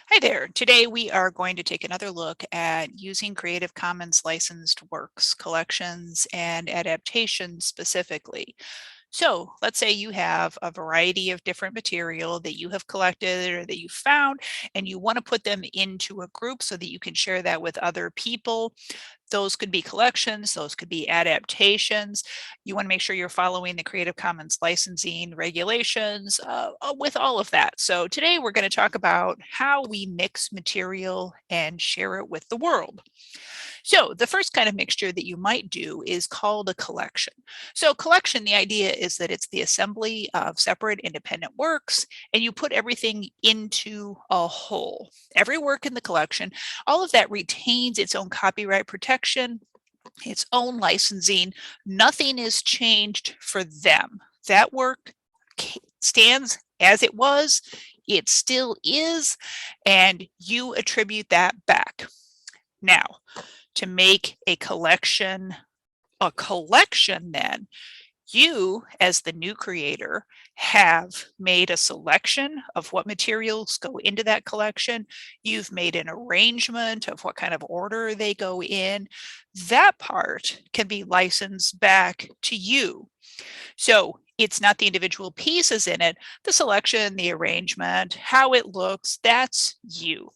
Hi there. Today we are going to take another look at using Creative Commons licensed works, collections, and adaptations specifically. So let's say you have a variety of different material that you have collected or that you found, and you want to put them into a group so that you can share that with other people. Those could be collections, those could be adaptations. You want to make sure you're following the Creative Commons licensing regulations with all of that. So today we're going to talk about how we mix material and share it with the world. So the first kind of mixture that you might do is called a collection. So collection, the idea is that it's the assembly of separate independent works, and you put everything into a whole. Every work in the collection, all of that retains its own copyright protection, its own licensing. Nothing is changed for them. That work stands as it was, it still is, and you attribute that back. Now, to make a collection then, you as the new creator have made a selection of what materials go into that collection. You've made an arrangement of what kind of order they go in. That part can be licensed back to you. So it's not the individual pieces in it, the selection, the arrangement, how it looks, that's you.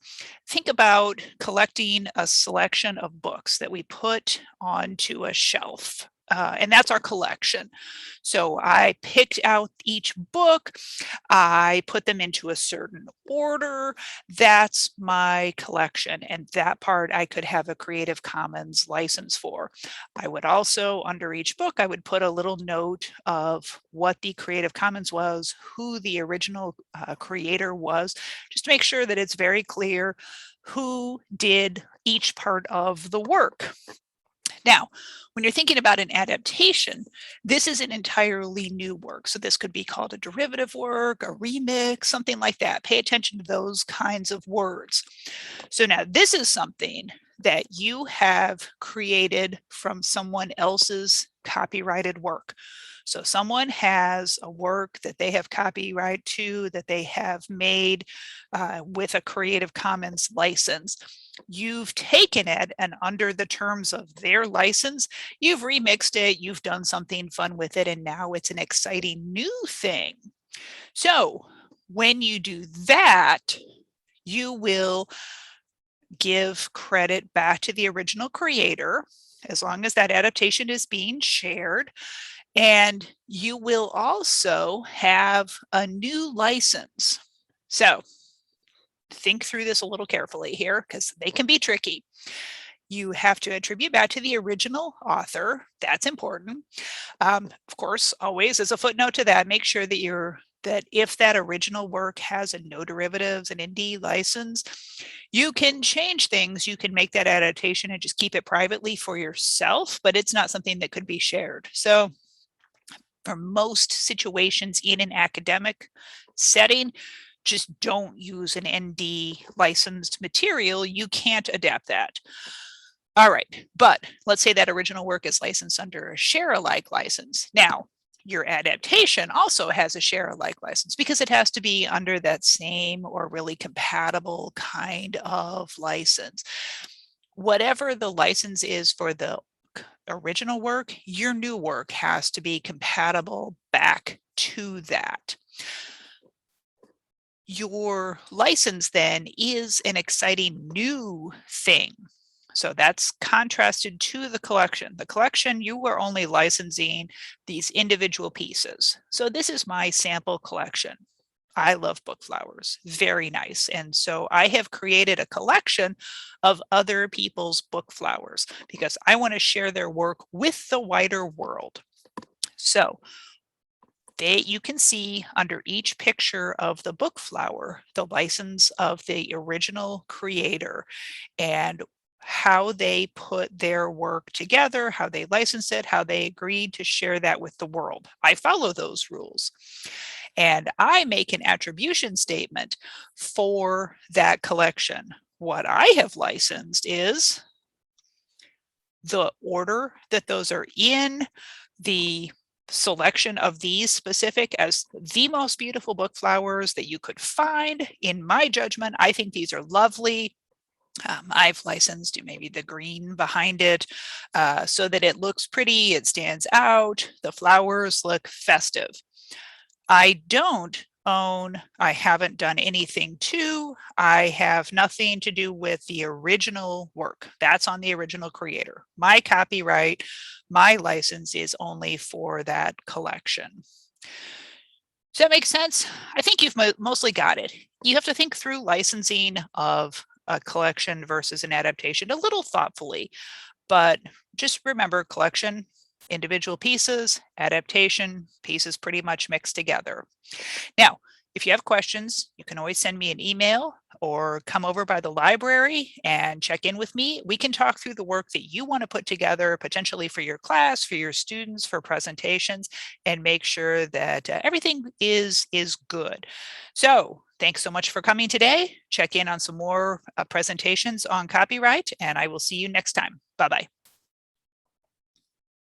Think about collecting a selection of books that we put onto a shelf. And that's our collection. So I picked out each book, I put them into a certain order. That's my collection. And that part I could have a Creative Commons license for. I would also, under each book, I would put a little note of what the Creative Commons was, who the original creator was, just to make sure that it's very clear who did each part of the work. Now, when you're thinking about an adaptation, this is an entirely new work. So this could be called a derivative work, a remix, something like that. Pay attention to those kinds of words. So now this is something that you have created from someone else's copyrighted work. So someone has a work that they have copyright to, that they have made with a Creative Commons license. You've taken it, and under the terms of their license, you've remixed it, you've done something fun with it, and now it's an exciting new thing. So when you do that, you will give credit back to the original creator, as long as that adaptation is being shared. And you will also have a new license. So think through this a little carefully here, because they can be tricky. You have to attribute back to the original author. That's important. Of course, always as a footnote to that, make sure that if that original work has a no derivatives, an ND license, you can change things. You can make that adaptation and just keep it privately for yourself, but it's not something that could be shared. So for most situations in an academic setting, just don't use an ND licensed material. You can't adapt that. All right, but let's say that original work is licensed under a share-alike license. Now, your adaptation also has a share-alike license because it has to be under that same or really compatible kind of license. Whatever the license is for the original work, your new work has to be compatible back to that. Your license then is an exciting new thing. So that's contrasted to the collection. The collection, you were only licensing these individual pieces. So this is my sample collection. I love book flowers, very nice. And so I have created a collection of other people's book flowers because I want to share their work with the wider world. So you can see under each picture of the book flower, the license of the original creator and how they put their work together, how they licensed it, how they agreed to share that with the world. I follow those rules. And I make an attribution statement for that collection. What I have licensed is the order that those are in, the selection of these specific as the most beautiful book flowers that you could find. In my judgment, I think these are lovely. I've licensed maybe the green behind it so that it looks pretty, it stands out, the flowers look festive. I don't own, I haven't done anything to, I have nothing to do with the original work. That's on the original creator. My copyright, my license is only for that collection. Does that make sense? I think you've mostly got it. You have to think through licensing of a collection versus an adaptation a little thoughtfully, but just remember collection, individual pieces, adaptation, pieces pretty much mixed together. Now, if you have questions, you can always send me an email or come over by the library and check in with me. We can talk through the work that you want to put together, potentially for your class, for your students, for presentations, and make sure that everything is good. So thanks so much for coming today. Check in on some more presentations on copyright, and I will see you next time. Bye-bye.